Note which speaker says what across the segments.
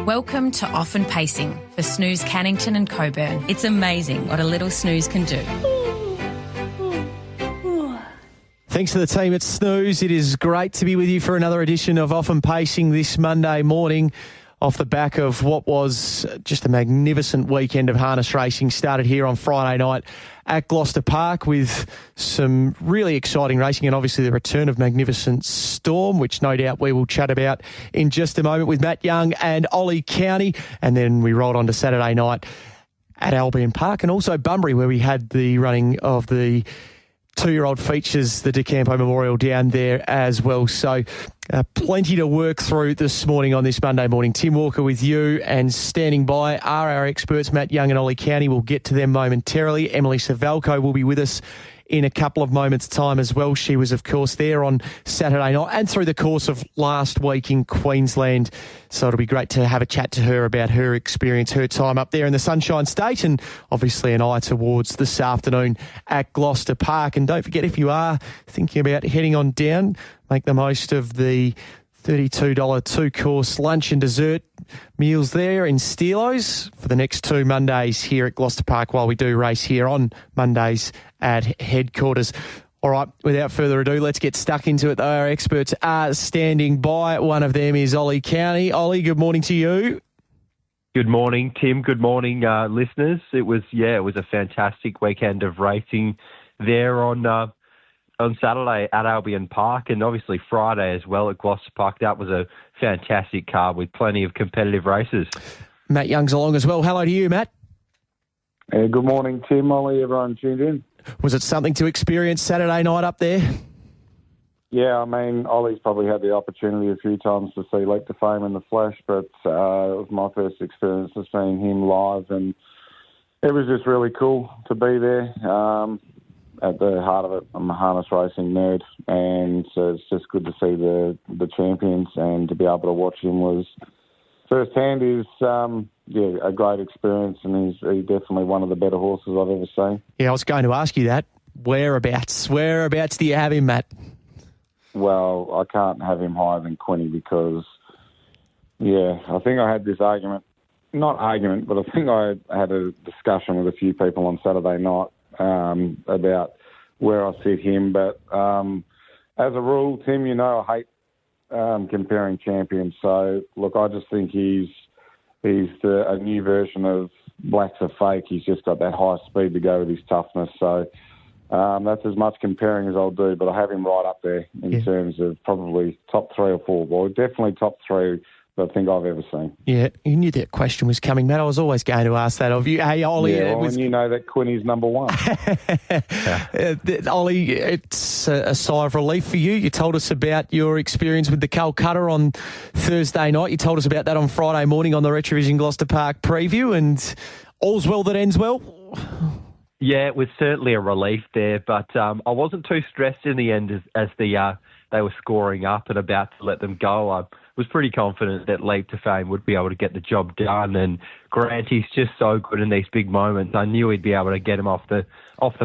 Speaker 1: Welcome to Off and Pacing for Snooze Cannington and Coburn. It's amazing what a little snooze can do.
Speaker 2: Thanks to the team at Snooze. It is great to be with you for another edition of Off and Pacing this Monday morning off the back of what was just a magnificent weekend of harness racing. Started here on Friday night at Gloucester Park with some really exciting racing and obviously the return of Magnificent Storm, which no doubt we will chat about in just a moment with Matt Young and Ollie Cownie. And then we rolled on to Saturday night at Albion Park and also Bunbury, where we had the running of the 2-year-old features, the De Campo Memorial down there as well. So plenty to work through this morning on this Monday morning. Tim Walker with you, and standing by are our experts, Matt Young and Ollie Cownie. We'll get to them momentarily. Emily Suvaljko will be with us in a couple of moments' time as well. She was, of course, there on Saturday night and through the course of last week in Queensland. So it'll be great to have a chat to her about her experience, her time up there in the Sunshine State, and obviously an eye towards this afternoon at Gloucester Park. And don't forget, if you are thinking about heading on down, make the most of the $32 two-course lunch and dessert meals there in Steelos for the next 2 Mondays here at Gloucester Park while we do race here on Mondays at headquarters. All right, without further ado, let's get stuck into it. Our experts are standing by. One of them is Ollie Cownie. Ollie, good morning to you.
Speaker 3: Good morning, Tim. Good morning, listeners. It was a fantastic weekend of racing there on Saturday at Albion Park, and obviously Friday as well at Gloucester Park. That was a fantastic card with plenty of competitive races.
Speaker 2: Matt Young's along as well. Hello to you, Matt.
Speaker 4: Good morning, Tim, Ollie, everyone tuned in.
Speaker 2: Was it something to experience Saturday night up there?
Speaker 4: Yeah, I mean, Ollie's probably had the opportunity a few times to see Leap to Fame in the flesh, but it was my first experience of seeing him live, and it was just really cool to be there. At the heart of it, I'm a harness racing nerd, and so it's just good to see the champions, and to be able to watch him was firsthand is a great experience, and he's definitely one of the better horses I've ever seen.
Speaker 2: Yeah, I was going to ask you that. Whereabouts do you have him, Matt?
Speaker 4: Well, I can't have him higher than Quinny because, I think I had this argument, not argument, but I think I had a discussion with a few people on Saturday night about where I sit him. But as a rule, Tim, I hate comparing champions. So, look, I just think he's a new version of Black's a fake. He's just got that high speed to go with his toughness. So that's as much comparing as I'll do, but I have him right up there in terms of probably top 3 or 4. Well, definitely top 3 that I think I've ever seen. Yeah,
Speaker 2: you knew that question was coming, Matt. I was always going to ask that of you. Hey, Ollie.
Speaker 4: Yeah, and you know that Quinny's number 1.
Speaker 2: Ollie, it's a sigh of relief for you. You told us about your experience with the Calcutta on Thursday night. You told us about that on Friday morning on the Retrovision Gloucester Park preview, and all's well that ends well.
Speaker 3: Yeah, it was certainly a relief there, but I wasn't too stressed in the end as they were scoring up and about to let them go. I was pretty confident that Leap to Fame would be able to get the job done, and Grant, he's just so good in these big moments. I knew he'd be able to get him off the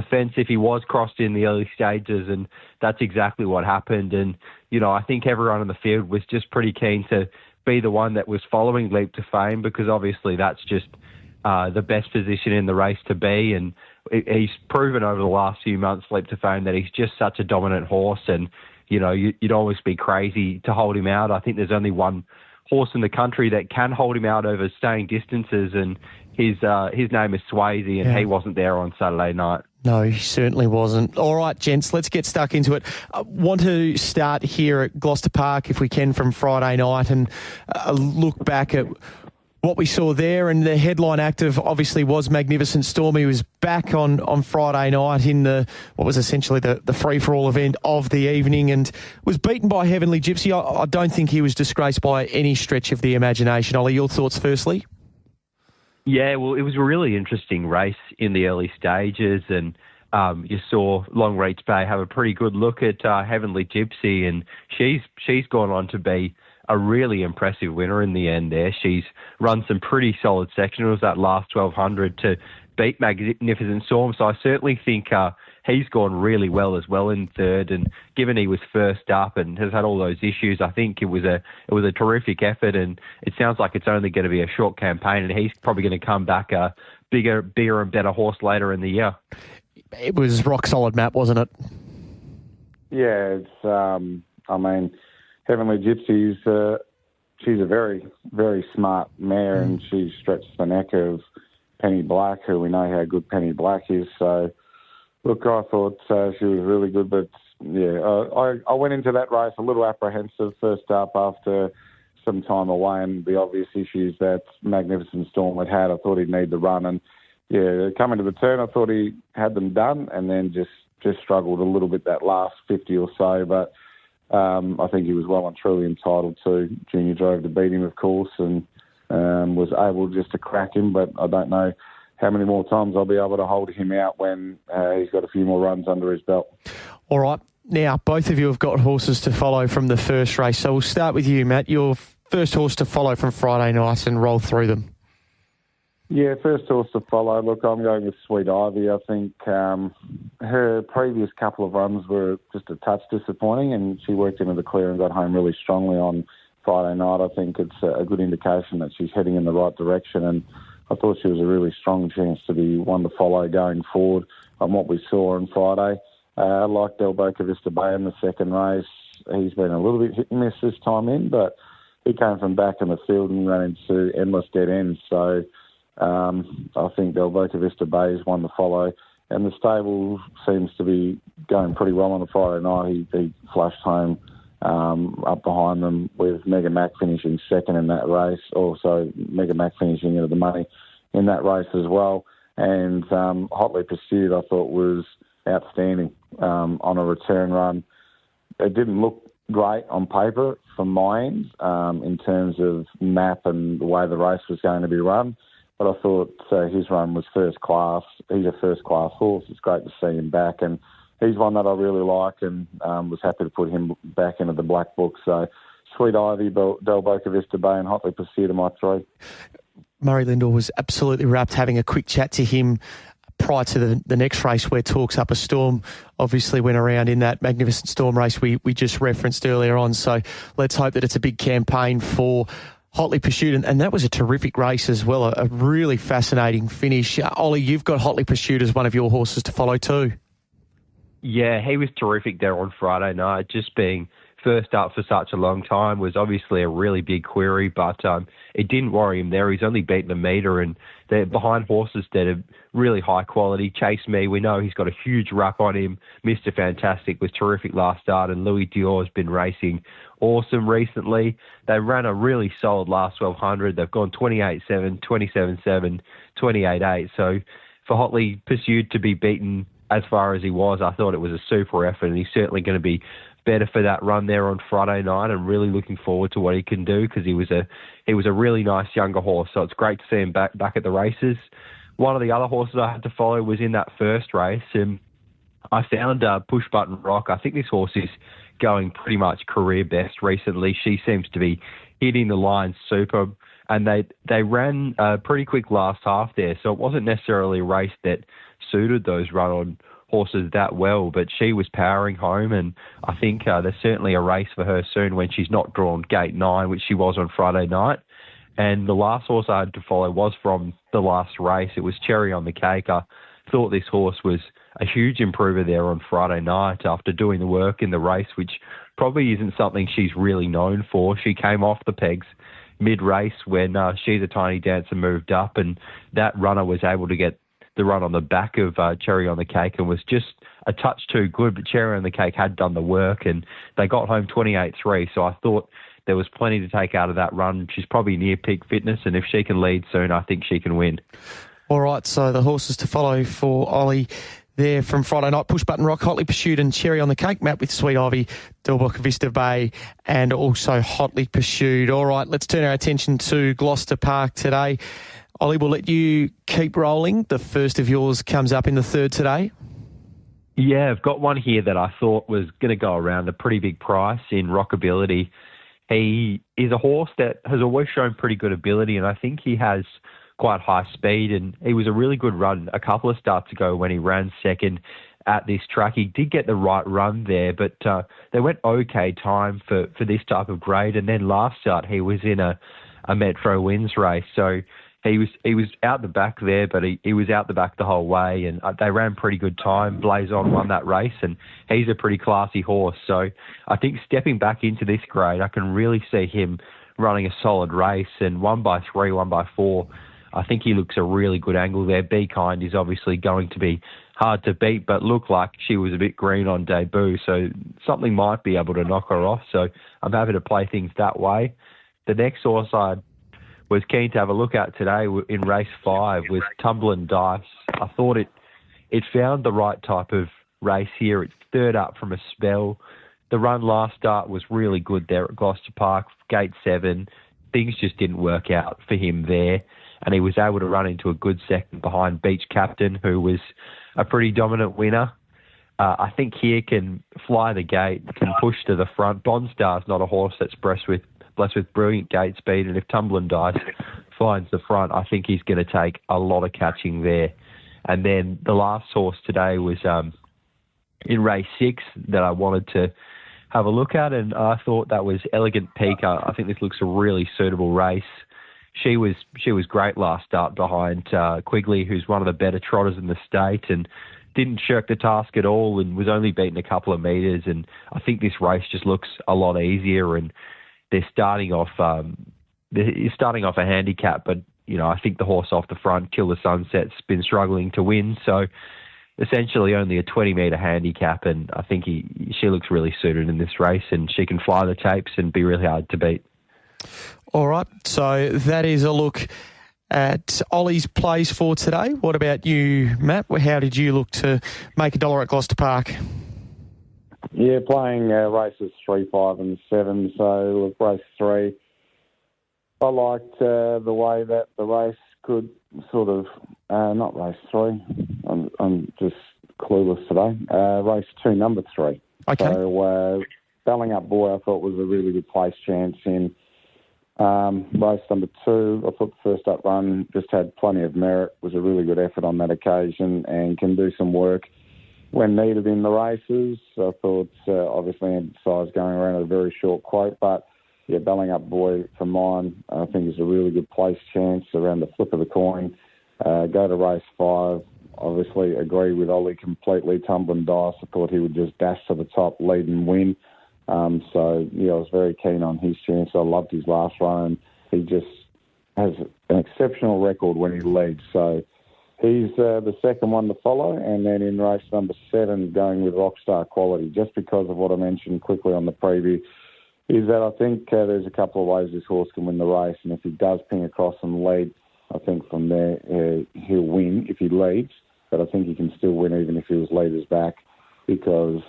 Speaker 3: fence if he was crossed in the early stages, and that's exactly what happened. And, I think everyone in the field was just pretty keen to be the one that was following Leap to Fame, because obviously that's just the best position in the race to be, and he's proven over the last few months, Leap to Fame, that he's just such a dominant horse, and you'd always be crazy to hold him out. I think there's only one horse in the country that can hold him out over staying distances, and his name is Swayze, and he wasn't there on Saturday night.
Speaker 2: No, he certainly wasn't. All right, gents, let's get stuck into it. I want to start here at Gloucester Park, if we can, from Friday night, and look back at what we saw there. And the headline active obviously was Magnificent Storm. He was back on Friday night in what was essentially the free-for-all event of the evening, and was beaten by Heavenly Gypsy. I don't think he was disgraced by any stretch of the imagination. Ollie, your thoughts firstly?
Speaker 3: Yeah, well, it was a really interesting race in the early stages, and you saw Longreach Bay have a pretty good look at Heavenly Gypsy, and she's gone on to be a really impressive winner in the end there. She's run some pretty solid sectionals that last 1200 to beat Magnificent Storm. So I certainly think he's gone really well as well in third. And given he was first up and has had all those issues, I think it was a terrific effort. And it sounds like it's only going to be a short campaign, and he's probably going to come back a bigger and better horse later in the year.
Speaker 2: It was rock solid, Matt, wasn't it?
Speaker 4: Yeah, it's. I mean, Heavenly Gypsy's. She's a very, very smart mare, and she stretched the neck of Penny Black, who we know how good Penny Black is. So, look, I thought she was really good. But, yeah, I went into that race a little apprehensive first up after some time away and the obvious issues that Magnificent Storm had. I thought he'd need the run. And, yeah, coming to the turn, I thought he had them done and then just struggled a little bit that last 50 or so. But I think he was well and truly entitled to. Junior drove to beat him, of course, and was able just to crack him. But I don't know how many more times I'll be able to hold him out when he's got a few more runs under his belt.
Speaker 2: All right. Now, both of you have got horses to follow from the first race. So we'll start with you, Matt. Your first horse to follow from Friday night and roll through them.
Speaker 4: Yeah, first horse to follow. Look, I'm going with Sweet Ivy. I think her previous couple of runs were just a touch disappointing, and she worked into the clear and got home really strongly on Friday night. I think it's a good indication that she's heading in the right direction, and I thought she was a really strong chance to be one to follow going forward on what we saw on Friday. I like Del Boca Vista Bay in the second race. He's been a little bit hit and miss this time in, but he came from back in the field and ran into endless dead ends. So I think Del Boca Vista Bay is one to follow. And the stable seems to be going pretty well on a Friday night. He flashed home up behind them with Mega Mac finishing second in that race. Also, Mega Mac finishing into the money in that race as well. And Hotly Pursued, I thought, was outstanding on a return run. It didn't look great on paper from my end in terms of map and the way the race was going to be run. But I thought his run was first class. He's a first-class horse. It's great to see him back. And he's one that I really like and was happy to put him back into the black book. So Sweet Ivy, Del Boca Vista Bay and Hotly Pursued are my three.
Speaker 2: Murray Lindell was absolutely rapt having a quick chat to him prior to the next race where Talks Up a Storm obviously went around in that Magnificent Storm race we just referenced earlier on. So let's hope that it's a big campaign for Hotly Pursued, and that was a terrific race as well, a really fascinating finish. Ollie, you've got Hotly Pursued as one of your horses to follow too.
Speaker 3: Yeah, he was terrific there on Friday night. Just being first up for such a long time was obviously a really big query, but it didn't worry him there. He's only beaten a metre, and they're behind horses that are really high quality. Chase Me, we know he's got a huge rap on him. Mr. Fantastic was terrific last start, and Louis Dior has been racing awesome recently. They ran a really solid last 1200. They've gone 28-7, 27-7, 28-8. So for Hotly Pursued to be beaten as far as he was, I thought it was a super effort, and he's certainly going to be better for that run there on Friday night, and really looking forward to what he can do because he was a really nice younger horse. So it's great to see him back at the races. One of the other horses I had to follow was in that first race, and I found Push Button Rock. I think this horse is going pretty much career best recently. She seems to be hitting the line super, and they ran a pretty quick last half there, so it wasn't necessarily a race that suited those run-on horses that well, but she was powering home, and I think there's certainly a race for her soon when she's not drawn gate 9, which she was on Friday night. And the last horse I had to follow was from the last race. It was Cherry on the Cake. I thought this horse was a huge improver there on Friday night after doing the work in the race, which probably isn't something she's really known for. She came off the pegs mid-race when She's a Tiny Dancer moved up, and that runner was able to get the run on the back of Cherry on the Cake and was just a touch too good, but Cherry on the Cake had done the work, and they got home 28-3, so I thought there was plenty to take out of that run. She's probably near peak fitness, and if she can lead soon, I think she can win. All
Speaker 2: right, so the horses to follow for Ollie there from Friday night: Push Button Rock, Hotly Pursued and Cherry on the Cake. Matt with Sweet Ivy, Del Boca Vista Bay and also Hotly Pursued. All right, let's turn our attention to Gloucester Park today. Ollie, we'll let you keep rolling. The first of yours comes up in the third today.
Speaker 3: Yeah, I've got one here that I thought was going to go around a pretty big price in Rockability. He is a horse that has always shown pretty good ability, and I think he has quite high speed, and he was a really good run a couple of starts ago when he ran second at this track. He did get the right run there, but they went okay time for this type of grade. And then last start, he was in a Metro Wins race. So he was out the back there, but he was out the back the whole way, and they ran pretty good time. Blazon won that race, and he's a pretty classy horse. So I think stepping back into this grade, I can really see him running a solid race, and 1x3, 1x4. I think he looks a really good angle there. Be Kind is obviously going to be hard to beat, but looked like she was a bit green on debut, so something might be able to knock her off. So I'm happy to play things that way. The next horse I was keen to have a look at today in race 5 was Tumbling Dice. I thought it found the right type of race here. It's third up from a spell. The run last start was really good there at Gloucester Park, gate 7. Things just didn't work out for him there, and he was able to run into a good second behind Beach Captain, who was a pretty dominant winner. I think here can fly the gate, can push to the front. Bondstar's not a horse that's blessed with brilliant gate speed, and if Tumbling Dice finds the front, I think he's going to take a lot of catching there. And then the last horse today was in race 6 that I wanted to have a look at, and I thought that was Elegant Pika. I think this looks a really suitable race. She was great last start behind Quigley, who's one of the better trotters in the state, and didn't shirk the task at all, and was only beaten a couple of metres. And I think this race just looks a lot easier, and they're starting off a handicap, but I think the horse off the front, Kill the Sunset's been struggling to win, so essentially only a 20-metre handicap, and I think she looks really suited in this race, and she can fly the tapes and be really hard to beat.
Speaker 2: All right, so that is a look at Ollie's plays for today. What about you, Matt? How did you look to make $1 at Gloucester Park?
Speaker 4: Yeah, playing races 3, 5 and 7. So look, race 3, I liked the way that the race could sort of, not race 3, I'm just clueless today, race 2, number 3.
Speaker 2: Okay.
Speaker 4: So Belling Up Boy I thought was a really good place chance in. Race number 2, I thought the first up run just had plenty of merit, was a really good effort on that occasion, and can do some work when needed in the races. I thought, obviously, emphasised going around at a very short quote, but yeah, Belling Up Boy for mine, I think is a really good place chance around the flip of the coin. Go to race 5. Obviously, agree with Ollie completely. Tumbling Dice, I thought he would just dash to the top, lead and win. So, yeah, I was very keen on his chance. I loved his last run. He just has an exceptional record when he leads. So he's the second one to follow. And then in race number 7, going with Rockstar Quality, just because of what I mentioned quickly on the preview, is that I think there's a couple of ways this horse can win the race. And if he does ping across and lead, I think from there he'll win if he leads. But I think he can still win even if he was leaders back, because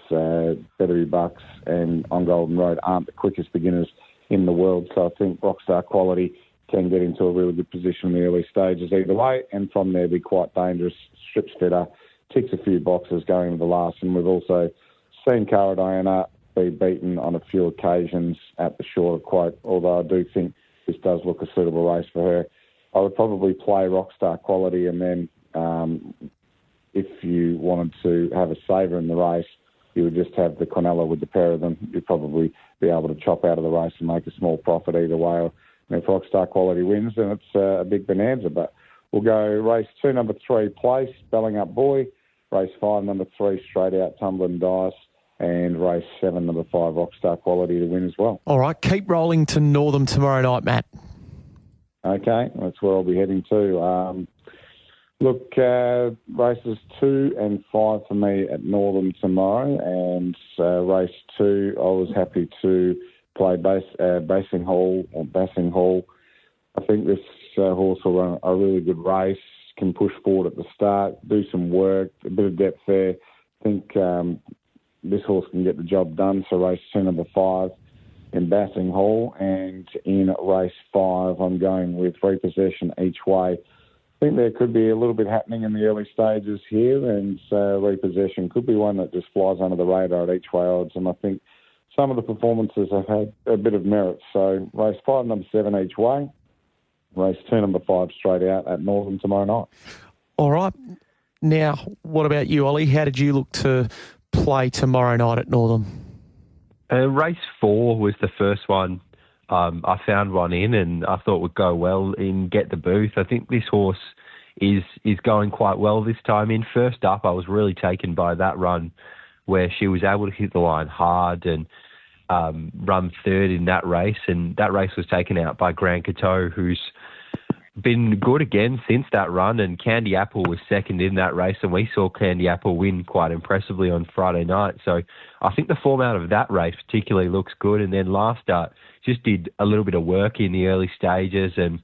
Speaker 4: Better Bucks and On Golden Road aren't the quickest beginners in the world. So I think Rockstar Quality can get into a really good position in the early stages either way, and from there be quite dangerous. Strips fitter, ticks a few boxes going to the last, and we've also seen Cara Diana be beaten on a few occasions at the shorter quote, although I do think this does look a suitable race for her. I would probably play Rockstar Quality, and then if you wanted to have a saver in the race, you would just have the Cornella with the pair of them. You'd probably be able to chop out of the race and make a small profit either way. And if Rockstar Quality wins, then it's a big bonanza. But we'll go race 2, number 3, Place, Belling Up Boy. Race 5, number 3, Straight Out, Tumbling Dice. And race 7, number 5, Rockstar Quality to win as well.
Speaker 2: All right, keep rolling to Northam tomorrow night, Matt.
Speaker 4: Okay, that's where I'll be heading to. Look, races 2 and 5 for me at Northam tomorrow, and race 2 I was happy to play Basing Hall. I think this horse will run a really good race, can push forward at the start, do some work, a bit of depth there. I think this horse can get the job done, so race 2, number 5 in Basing Hall, and in race 5 I'm going with Repossession Each Way. I think there could be a little bit happening in the early stages here, and Repossession could be one that just flies under the radar at Each Way odds, and I think some of the performances have had a bit of merit. So race 5, number 7, Each Way. Race 2, number 5, Straight Out at Northam tomorrow night.
Speaker 2: All right. Now, what about you, Ollie? How did you look to play tomorrow night at Northam?
Speaker 3: Race 4 was the first one. I found one in and I thought would go well in Get the Booth. I think this horse is going quite well this time in. First up, I was really taken by that run where she was able to hit the line hard and run third in that race. And that race was taken out by Grand Coteau, who's been good again since that run. And Candy Apple was second in that race, and we saw Candy Apple win quite impressively on Friday night. So I think the form out of that race particularly looks good. And then Last Start just did a little bit of work in the early stages and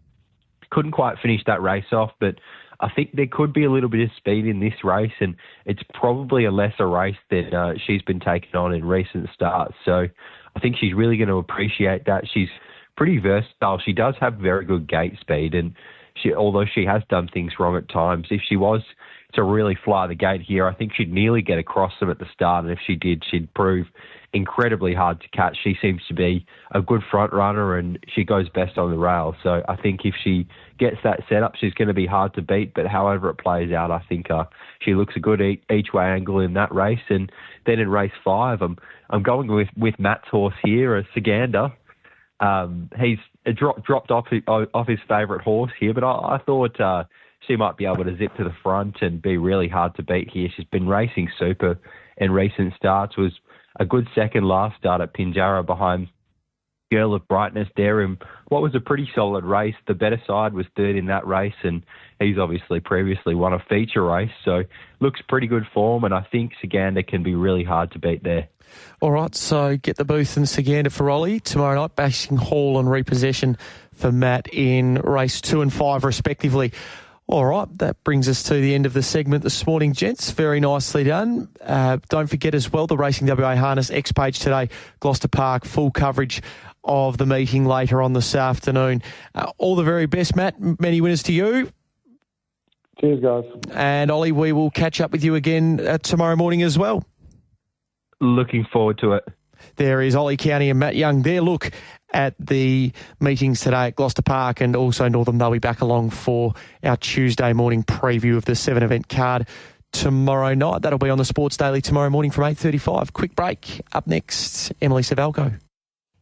Speaker 3: couldn't quite finish that race off. But I think there could be a little bit of speed in this race, and it's probably a lesser race than she's been taking on in recent starts. So I think she's really going to appreciate that. She's pretty versatile. She does have very good gate speed, and although she has done things wrong at times, if she was to really fly the gate here, I think she'd nearly get across them at the start, and if she did, she'd prove incredibly hard to catch. She seems to be a good front runner, and she goes best on the rail. So I think if she gets that setup, she's going to be hard to beat, but however it plays out, I think she looks a good each-way angle in that race. And then in race 5, I'm going with Matt's horse here, Saganda. He's dropped off his favourite horse here, but I thought she might be able to zip to the front and be really hard to beat here. She's been racing super in recent starts, was a good second last start at Pinjarra behind Girl of Brightness there in what was a pretty solid race. The better side was third in that race, and he's obviously previously won a feature race, so looks pretty good form, and I think Saganda can be really hard to beat there.
Speaker 2: All right, so Get the Booth and Saganda for Ollie. Tomorrow night, Bashing Hall and Repossession for Matt in race 2 and 5 respectively. All right, that brings us to the end of the segment this morning, gents. Very nicely done. Don't forget as well, the Racing WA Harness X page today, Gloucester Park, full coverage of the meeting later on this afternoon. All the very best, Matt. Many winners to you.
Speaker 4: Cheers, guys.
Speaker 2: And Ollie, we will catch up with you again tomorrow morning as well.
Speaker 3: Looking forward to it.
Speaker 2: There is Ollie Cownie and Matt Young. Their look at the meetings today at Gloucester Park, and also Northam. They'll be back along for our Tuesday morning preview of the 7-event card tomorrow night. That'll be on the Sports Daily tomorrow morning from 8:35. Quick break. Up next, Emily Suvaljko.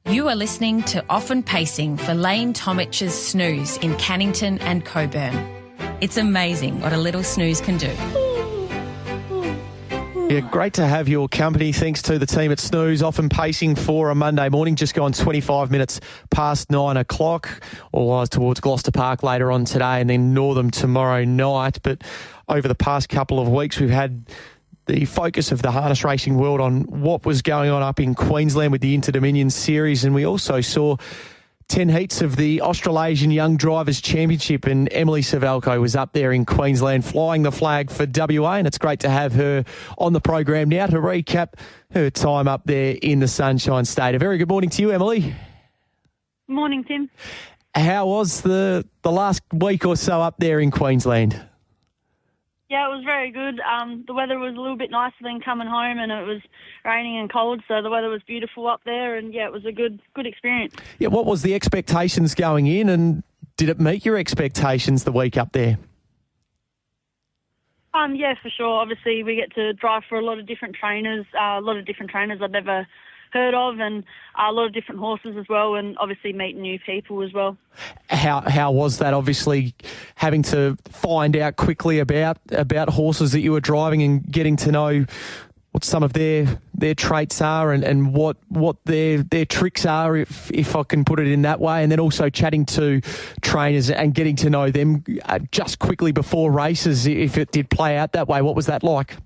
Speaker 1: You are listening to Often Pacing for Lane Tomich's Snooze in Cannington and Coburn. It's amazing what a little snooze can do.
Speaker 2: Yeah, great to have your company. Thanks to the team at Snooze. Often Pacing for a Monday morning, just gone 25 minutes past 9 o'clock. All eyes towards Gloucester Park later on today, and then Northam tomorrow night. But over the past couple of weeks, we've had the focus of the harness racing world on what was going on up in Queensland with the Inter-Dominion Series, and we also saw 10 heats of the Australasian Young Drivers Championship, and Emily Suvaljko was up there in Queensland flying the flag for WA, and it's great to have her on the program now to recap her time up there in the Sunshine State. A very good morning to you, Emily.
Speaker 5: Morning, Tim.
Speaker 2: How was the last week or so up there in Queensland?
Speaker 5: Yeah, it was very good. The weather was a little bit nicer than coming home, and it was raining and cold, so the weather was beautiful up there, and yeah, it was a good experience. Yeah,
Speaker 2: what was the expectations going in, and did it meet your expectations the week up there?
Speaker 5: Yeah, for sure. Obviously, we get to drive for a lot of different trainers, I'd never heard of, and a lot of different horses as well, and obviously meet new people as well.
Speaker 2: How was that? Obviously, having to find out quickly about horses that you were driving and getting to know what some of their traits are and what their tricks are, if I can put it in that way, and then also chatting to trainers and getting to know them just quickly before races, if it did play out that way. What was that like?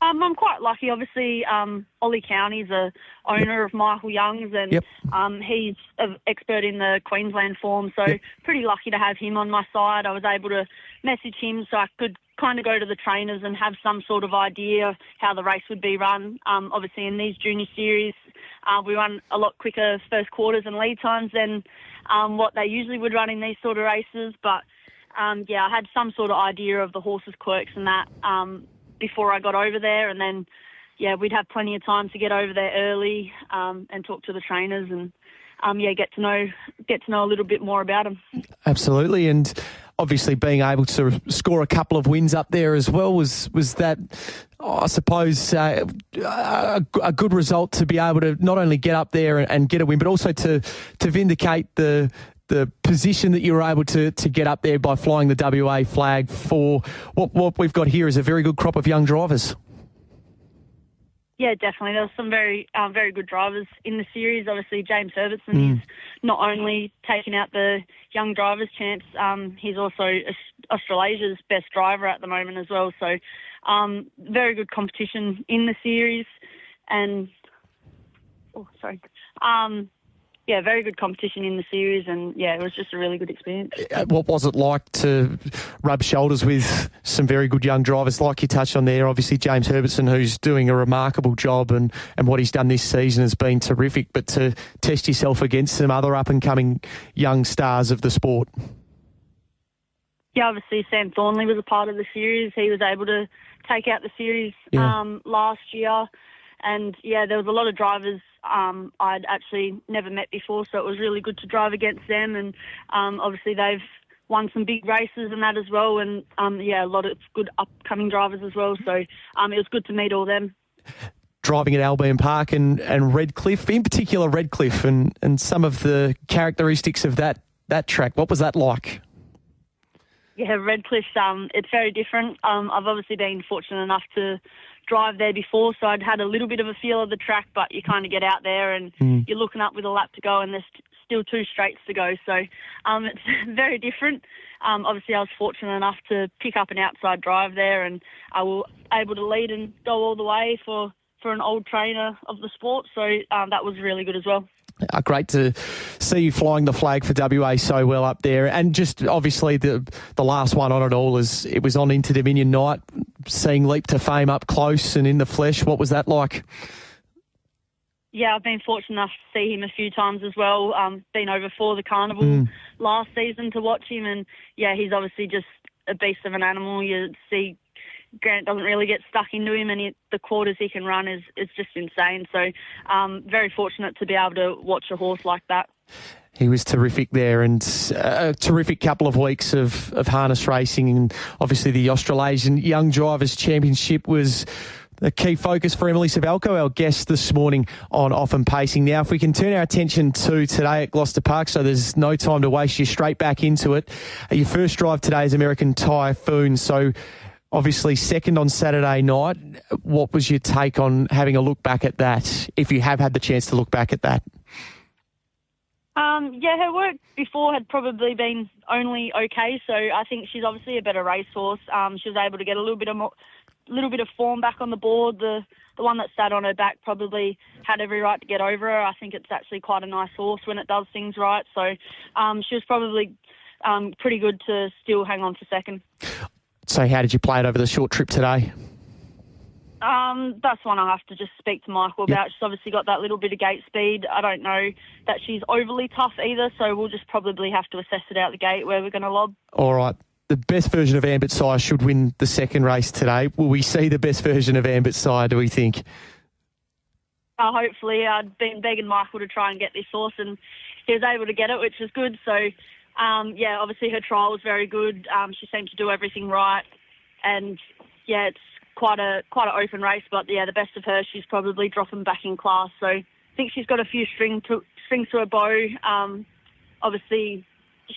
Speaker 5: I'm quite lucky. Obviously, Ollie Cownie's the owner of Michael Young's, and he's an expert in the Queensland form, so pretty lucky to have him on my side. I was able to message him so I could kind of go to the trainers and have some sort of idea how the race would be run. Obviously, in these junior series, we run a lot quicker first quarters and lead times than what they usually would run in these sort of races, but I had some sort of idea of the horses' quirks and that before I got over there, and then we'd have plenty of time to get over there early and talk to the trainers and get to know a little bit more about them.
Speaker 2: Absolutely. And obviously being able to score a couple of wins up there as well, was that, I suppose, a good result to be able to not only get up there and get a win, but also to vindicate the position that you were able to get up there by flying the WA flag for what we've got here is a very good crop of young drivers.
Speaker 5: Yeah, definitely. There were some very good drivers in the series. Obviously, James Herbertson is not only taking out the Young Drivers Champs, he's also Australasia's best driver at the moment as well. So, very good competition in the series. And, very good competition in the series, and it was just a really good experience.
Speaker 2: What was it like to rub shoulders with some very good young drivers like you touched on there? Obviously, James Herbertson, who's doing a remarkable job, and what he's done this season has been terrific, but to test yourself against some other up-and-coming young stars of the sport.
Speaker 5: Yeah, obviously Sam Thornley was a part of the series. He was able to take out the series last year. And, there was a lot of drivers I'd actually never met before, so it was really good to drive against them. And obviously they've won some big races and that as well. And, a lot of good upcoming drivers as well. So it was good to meet all them.
Speaker 2: Driving at Albion Park and Redcliffe, in particular Redcliffe, and some of the characteristics of that track, what was that like?
Speaker 5: Yeah, Redcliffe, it's very different. I've obviously been fortunate enough to drive there before, so I'd had a little bit of a feel of the track, but you kind of get out there and you're looking up with a lap to go and there's still 2 straights to go. So it's very different. Obviously, I was fortunate enough to pick up an outside drive there, and I was able to lead and go all the way for an old trainer of the sport. So that was really good as well.
Speaker 2: Great to see you flying the flag for WA so well up there. And just obviously the last one on it all is it was on Inter Dominion night, seeing Leap to Fame up close and in the flesh. What was that like?
Speaker 5: Yeah, I've been fortunate enough to see him a few times as well. Been over for the carnival last season to watch him, and he's obviously just a beast of an animal. You see Grant doesn't really get stuck into him, and the quarters he can run is just insane. So very fortunate to be able to watch a horse like that.
Speaker 2: He was terrific there, and a terrific couple of weeks of harness racing, and obviously the Australasian Young Drivers Championship was the key focus for Emily Suvaljko, our guest this morning on Off and Pacing. Now, if we can turn our attention to today at Gloucester Park, so there's no time to waste, you straight back into it. Your first drive today is American Typhoon, so obviously second on Saturday night. What was your take on having a look back at that, if you have had the chance to look back at that?
Speaker 5: Her work before had probably been only okay, so I think she's obviously a better racehorse. She was able to get a little bit of form back on the board. The one that sat on her back probably had every right to get over her. I think it's actually quite a nice horse when it does things right, so she was probably pretty good to still hang on for second.
Speaker 2: So how did you play it over the short trip today?
Speaker 5: That's one I have to just speak to Michael about. She's obviously got that little bit of gate speed. I don't know that she's overly tough either, so we'll just probably have to assess it out the gate where we're going to lob. All
Speaker 2: right. The best version of Ambit Sire should win the second race today. Will we see the best version of Ambit Sire, do we think?
Speaker 5: Hopefully. I'd been begging Michael to try and get this horse, and he was able to get it, which is good. So, obviously her trial was very good. She seemed to do everything right. And, it's quite an open race. But, the best of her, she's probably dropping back in class. So I think she's got a few strings to her bow. Obviously,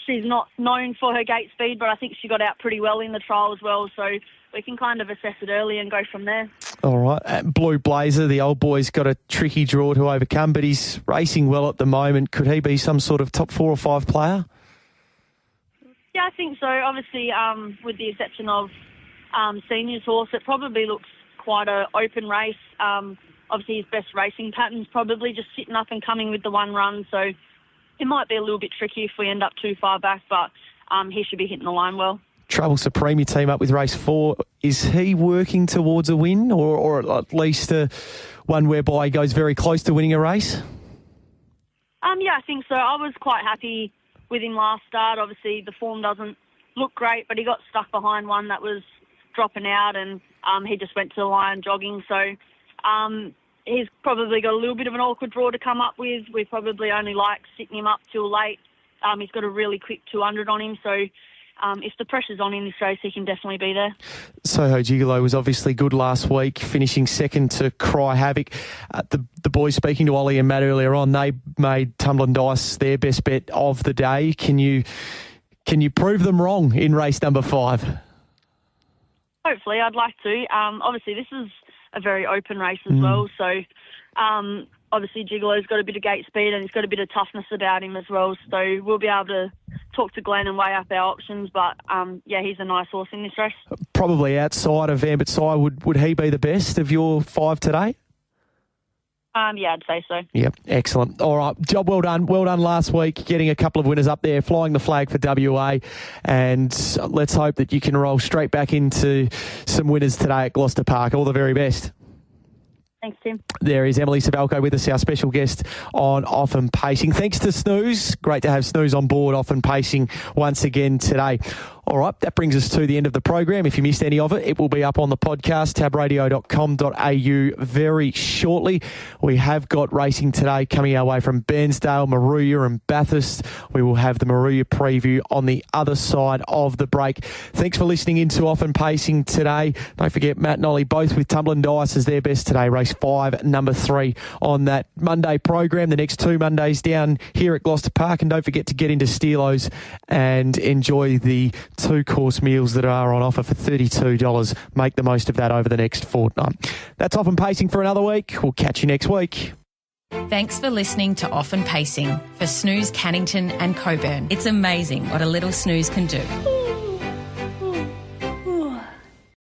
Speaker 5: she's not known for her gate speed, but I think she got out pretty well in the trial as well. So we can kind of assess it early and go from there.
Speaker 2: All right. Blue Blazer, the old boy's got a tricky draw to overcome, but he's racing well at the moment. Could he be some sort of top 4 or 5 player?
Speaker 5: Yeah, I think so. Obviously, with the exception of Senior's horse, it probably looks quite an open race. Obviously, his best racing pattern's probably just sitting up and coming with the one run. So it might be a little bit tricky if we end up too far back, but he should be hitting the line well.
Speaker 2: Trouble Supreme, you team up with race 4. Is he working towards a win or at least one whereby he goes very close to winning a race?
Speaker 5: I think so. I was quite happy with him last start. Obviously, the form doesn't look great, but he got stuck behind one that was dropping out, and he just went to the line jogging. So he's probably got a little bit of an awkward draw to come up with. We probably only like sitting him up till late. He's got a really quick 200 on him, so if the pressure's on in this race, he can definitely be there.
Speaker 2: Soho Gigolo was obviously good last week, finishing second to Cry Havoc. The boys speaking to Ollie and Matt earlier on, they made Tumble and Dice their best bet of the day. Can you prove them wrong in race number 5?
Speaker 5: Hopefully, I'd like to. Obviously, this is a very open race as well, so obviously Gigolo's got a bit of gate speed and he's got a bit of toughness about him as well, so we'll be able to talk to Glenn and weigh up our options, but he's a nice horse in this race. Probably
Speaker 2: outside of Ambit Sire, would he be the best of your 5 today?
Speaker 5: Yeah, I'd say so.
Speaker 2: Yep, excellent. All right, job well done. Well done last week, getting a couple of winners up there, flying the flag for WA, and let's hope that you can roll straight back into some winners today at Gloucester Park. All the very best.
Speaker 5: Thanks, Tim.
Speaker 2: There is Emily Suvaljko with us, our special guest on Off and Pacing. Thanks to Snooze. Great to have Snooze on board, Off and Pacing once again today. All right, that brings us to the end of the program. If you missed any of it, it will be up on the podcast, tabradio.com.au very shortly. We have got racing today coming our way from Bairnsdale, Moruya and Bathurst. We will have the Moruya preview on the other side of the break. Thanks for listening in to Off and Pacing today. Don't forget, Matt and Ollie both with Tumble and Dice as their best today. Race 5, number 3 on that Monday program. The next 2 Mondays down here at Gloucester Park. And don't forget to get into Steelo's and enjoy the 2-course meals that are on offer for $32. Make the most of that over the next fortnight. That's Off and Pacing for another week. We'll catch you next week.
Speaker 1: Thanks for listening to Off and Pacing for Snooze Cannington and Coburn. It's amazing what a little snooze can do.